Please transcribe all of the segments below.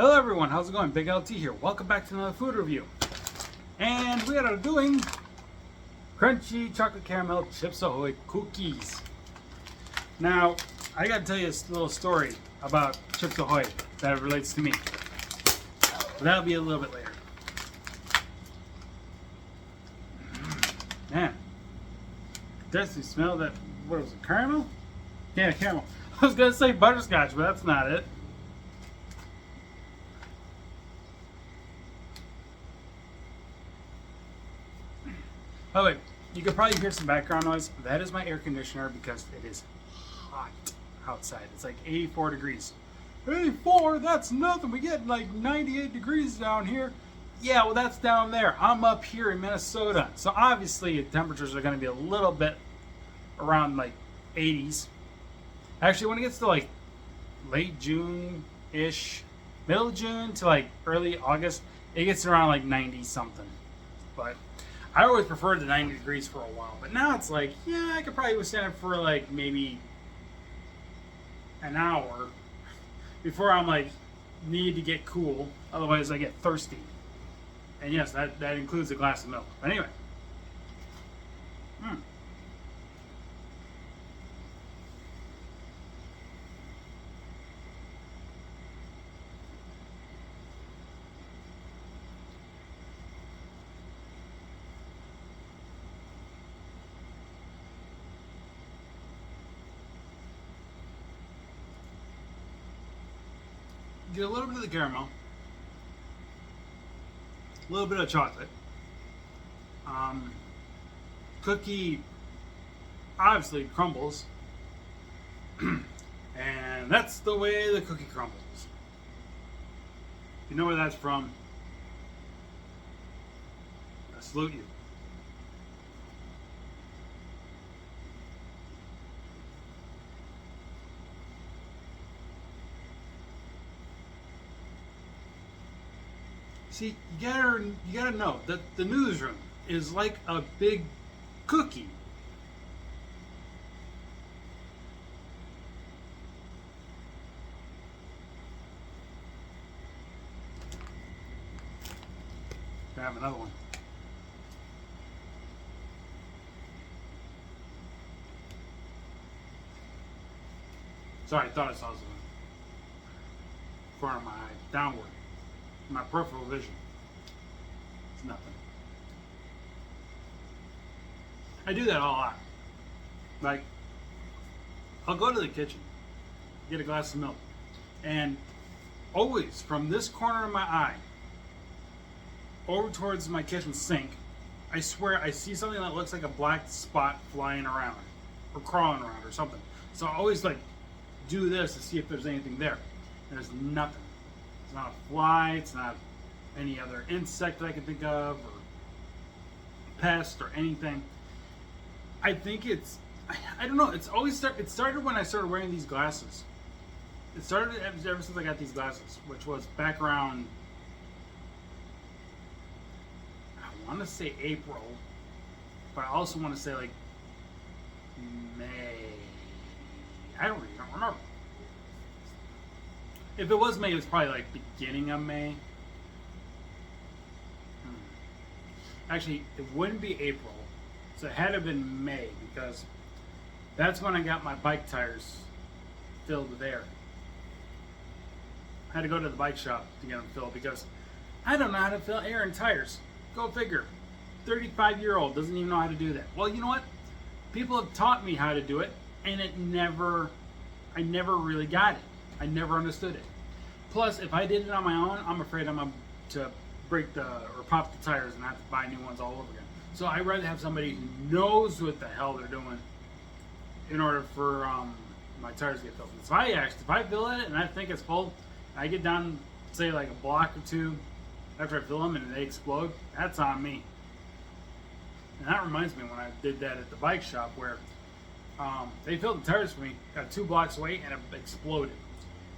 Hello everyone, how's it going? BigLT here. Welcome back to another food review. And we are doing crunchy chocolate caramel Chips Ahoy cookies. Now, I gotta tell you a little story about Chips Ahoy that relates to me. But that'll be a little bit later. Man, does you smell that? What was it? Caramel? Yeah, caramel. I was gonna say butterscotch, but that's not it. Oh wait, you could probably hear some background noise. That is my air conditioner because it is hot outside. It's like 84 degrees. 84? That's nothing. We get like 98 degrees down here. Yeah, well that's down there. I'm up here in Minnesota. So obviously the temperatures are going to be a little bit around like 80s. Actually, when it gets to like late June-ish, middle of June to like early August, it gets around like 90 something. But I always preferred the 90 degrees for a while, but now it's like, yeah, I could probably withstand it for like maybe an hour before I'm like need to get cool. Otherwise, I get thirsty. And yes, that includes a glass of milk. But anyway. Get a little bit of the caramel, a little bit of chocolate. Cookie obviously crumbles, and that's the way the cookie crumbles. You know where that's from? I salute you. See, you gotta know that the newsroom is like a big cookie. Gonna have another one. Sorry, I thought I saw something in front of my eye, downward. My peripheral vision. It's nothing. I do that a lot. Like, I'll go to the kitchen, get a glass of milk, and always from this corner of my eye over towards my kitchen sink, I swear I see something that looks like a black spot flying around or crawling around or something. So I always like do this to see if there's anything there. And there's nothing. It's not a fly, it's not any other insect that I can think of, or pest, or anything. I think it's, I don't know, it started when I started wearing these glasses. It started ever since I got these glasses, which was back around, I want to say April, but I also want to say like May. I don't remember. If it was May, it was probably like beginning of May. Actually, it wouldn't be April, so it had to have been May because that's when I got my bike tires filled with air. I had to go to the bike shop to get them filled because I don't know how to fill air in tires. Go figure. 35-year-old doesn't even know how to do that. Well, you know what? People have taught me how to do it, and I never really got it. I never understood it. Plus, if I did it on my own, I'm afraid I'm going to break or pop the tires and have to buy new ones all over again. So I'd rather have somebody who knows what the hell they're doing in order for my tires to get filled. So if I fill it and I think it's full, I get down, say like a block or two after I fill them and they explode, that's on me. And that reminds me when I did that at the bike shop where they filled the tires for me, got 2 blocks away, and it exploded.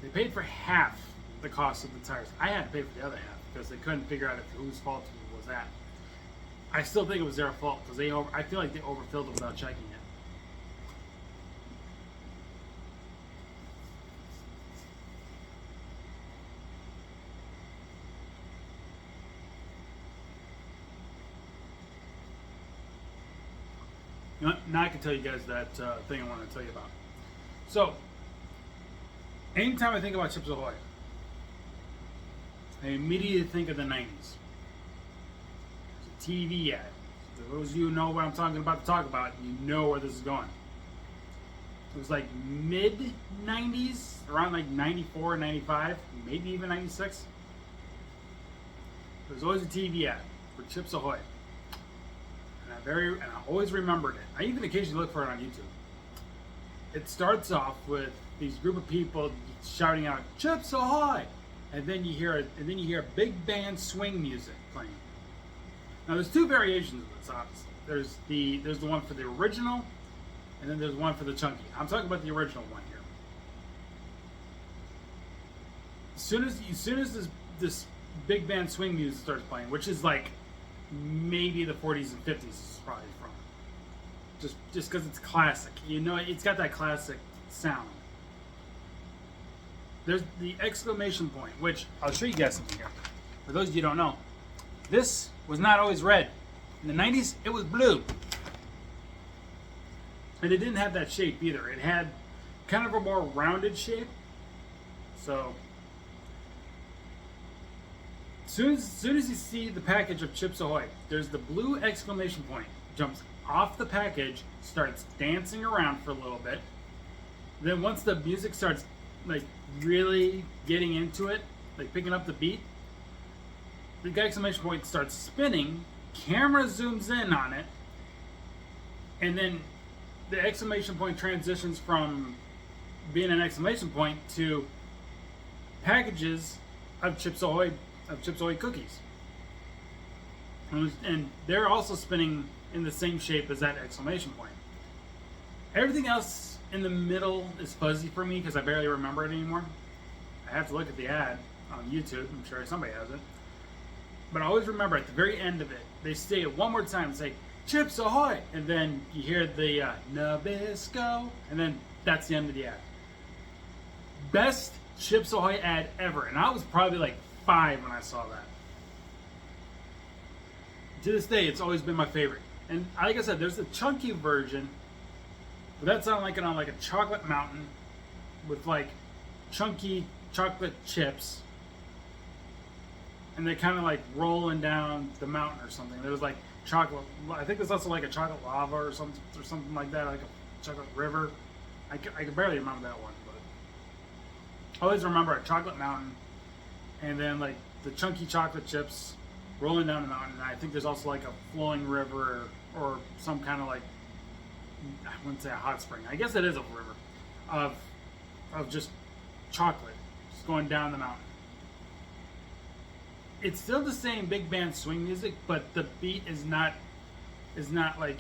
They paid for half the cost of the tires. I had to pay for the other half because they couldn't figure out whose fault it was that. I still think it was their fault because I feel like they overfilled it without checking it. Now I can tell you guys that thing I want to tell you about. So, anytime I think about Chips Ahoy, I immediately think of the 90s. It's a TV ad. For those of you who know what I'm talking about to talk about, you know where this is going. It was like mid 90s, around like 94, 95, maybe even 96. There was always a TV ad for Chips Ahoy. And I always remembered it. I even occasionally look for it on YouTube. It starts off with these group of people shouting out "Chips Ahoy," and then you hear big band swing music playing. Now there's two variations of this, obviously. There's the one for the original, and then there's one for the chunky. I'm talking about the original one here. As soon as this big band swing music starts playing, which is like maybe the 40s and 50s is probably from, just because it's classic, it's got that classic sound. There's the exclamation point, which I'll show you guys something here. For those of you who don't know, this was not always red. In the 90s, it was blue. And it didn't have that shape either. It had kind of a more rounded shape. So, as soon as you see the package of Chips Ahoy, there's the blue exclamation point. Jumps off the package, starts dancing around for a little bit. Then once the music starts like really getting into it, like picking up the beat, the exclamation point starts spinning, camera zooms in on it, and then the exclamation point transitions from being an exclamation point to packages of Chips Ahoy cookies. And they're also spinning in the same shape as that exclamation point. Everything else in the middle is fuzzy for me because I barely remember it anymore. I have to look at the ad on YouTube. I'm sure somebody has it. But I always remember at the very end of it, they say it one more time and say, "Chips Ahoy!" And then you hear the Nabisco, and then that's the end of the ad. Best Chips Ahoy ad ever. And I was probably like 5 when I saw that. To this day, it's always been my favorite. And like I said, there's the chunky version, but that's on like a chocolate mountain with like chunky chocolate chips, and they kind of like rolling down the mountain or something. There was like chocolate. I think there's also like a chocolate lava or something like that, like a chocolate river. I can barely remember that one, but I always remember a chocolate mountain, and then like the chunky chocolate chips rolling down the mountain. And I think there's also like a flowing river or some kind of like, I wouldn't say a hot spring. I guess it is a river of just chocolate just going down the mountain. It's still the same big band swing music, but the beat is not like,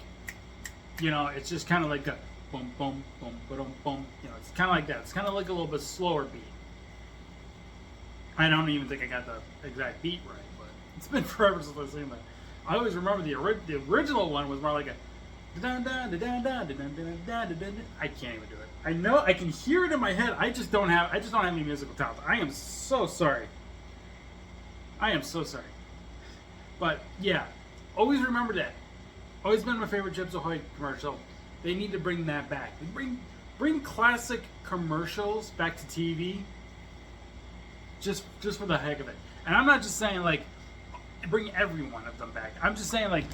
it's just kind of like a boom boom boom boom boom. It's kind of like that. It's kind of like a little bit slower beat. I don't even think I got the exact beat right, but it's been forever since I've seen that. I always remember the original one was more like a I can't even do it. I know I can hear it in my head. I just don't have any musical talent. I am so sorry. But yeah, always remember that. Always been my favorite Chips Ahoy commercial. They need to bring that back. Bring classic commercials back to TV. Just for the heck of it. And I'm not just saying like bring every one of them back. I'm just saying like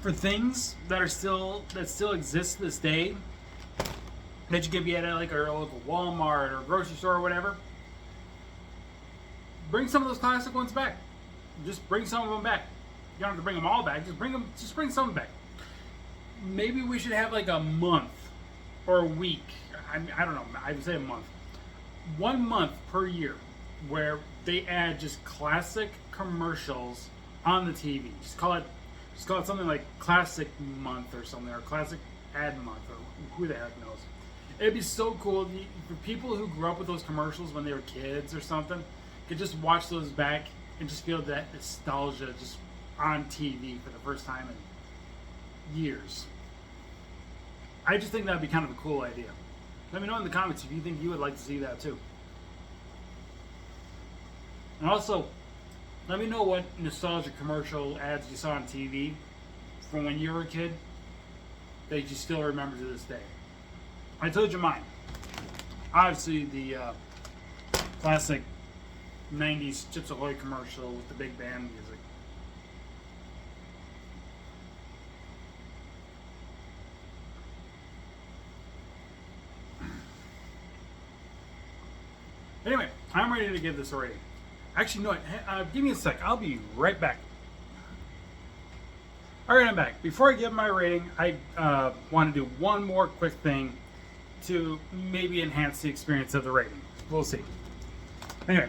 for things that still exist to this day that you can be at like a local Walmart or grocery store or whatever. Bring some of those classic ones back. Just bring some of them back. You don't have to bring them all back. Just bring some back. Maybe we should have like a month or a week. I don't know. I would say a month. 1 month per year where they add just classic commercials on the TV. Just call it something like Classic Month or something, or Classic Ad Month, or who the heck knows. It'd be so cool for people who grew up with those commercials when they were kids or something, could just watch those back and just feel that nostalgia just on TV for the first time in years. I just think that'd be kind of a cool idea. Let me know in the comments if you think you would like to see that too. And also, let me know what nostalgic commercial ads you saw on TV from when you were a kid that you still remember to this day. I told you mine. Obviously, the classic 90s Chips Ahoy commercial with the big band music. Anyway, I'm ready to give this a rating. Actually, no, give me a sec. I'll be right back. All right, I'm back. Before I give my rating, I want to do one more quick thing to maybe enhance the experience of the rating. We'll see. Anyway,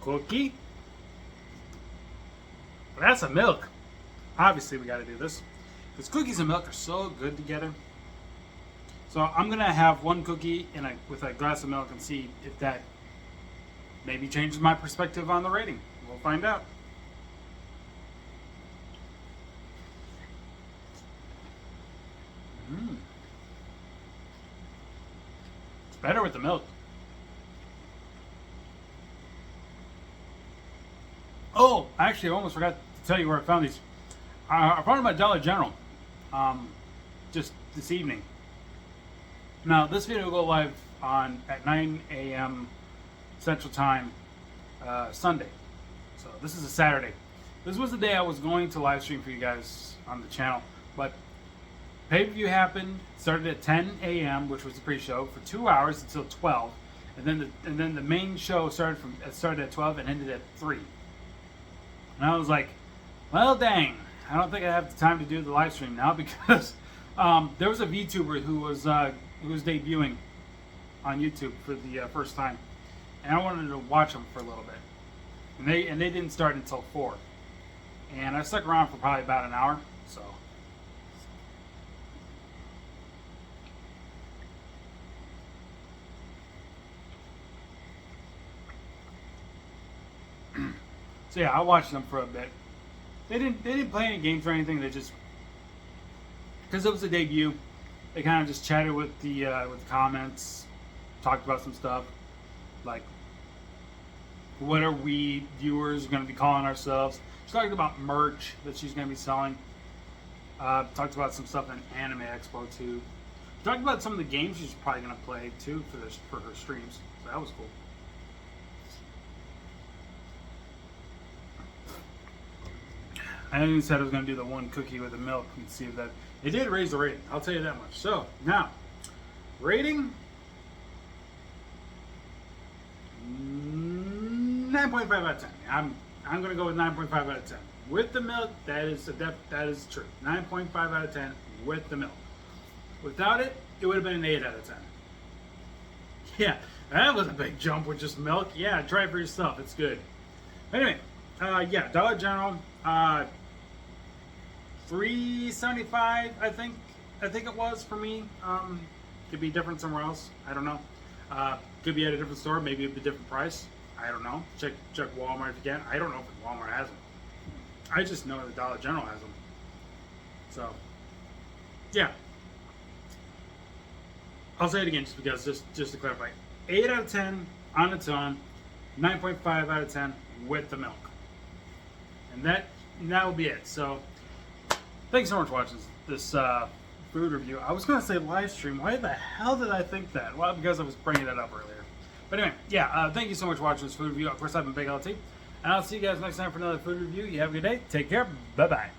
cookie. That's a milk. Obviously, we got to do this because cookies and milk are so good together. So I'm gonna have one cookie with a glass of milk and see if that maybe changes my perspective on the rating. We'll find out. It's better with the milk. Oh, actually, I almost forgot to tell you where I found these. I found them at Dollar General just this evening. Now, this video will go live at 9 a.m. Central Time Sunday. So this is a Saturday. This was the day I was going to live stream for you guys on the channel, but pay-per-view happened, started at 10 a.m., which was the pre-show, for 2 hours until 12, and then the main show started at 12 and ended at 3. And I was like, well, dang, I don't think I have the time to do the live stream now because there was a VTuber who was debuting on YouTube for the first time, and I wanted to watch them for a little bit, and they didn't start until 4, and I stuck around for probably about an hour. So yeah, I watched them for a bit. They didn't play any games or anything. They just, because it was a debut, they kind of just chatted with the comments, talked about some stuff, like what are we viewers going to be calling ourselves. She talked about merch that she's going to be selling. Talked about some stuff in Anime Expo too. Talked about some of the games she's probably going to play too for her streams. So that was cool. I even said I was going to do the one cookie with the milk and see if that... It did raise the rating, I'll tell you that much. So, now, rating... 9.5 out of 10. I'm going to go with 9.5 out of 10. With the milk, that is true. 9.5 out of 10 with the milk. Without it, it would have been an 8 out of 10. Yeah, that was a big jump with just milk. Yeah, try it for yourself. It's good. Anyway, yeah, Dollar General... $3.75, I think it was for me. Could be different somewhere else. I don't know. Could be at a different store. Maybe it'd be a different price. I don't know. Check Walmart if you can. I don't know if Walmart has them. I just know that Dollar General has them. So, yeah. I'll say it again just because, just to clarify. 8 out of 10 on its own. 9.5 out of 10 with the milk. And that will be it. So, thanks so much for watching this food review. I was going to say live stream. Why the hell did I think that? Well, because I was bringing that up earlier. But anyway, yeah, thank you so much for watching this food review. Of course, I've been BigLT. And I'll see you guys next time for another food review. You have a good day. Take care. Bye-bye.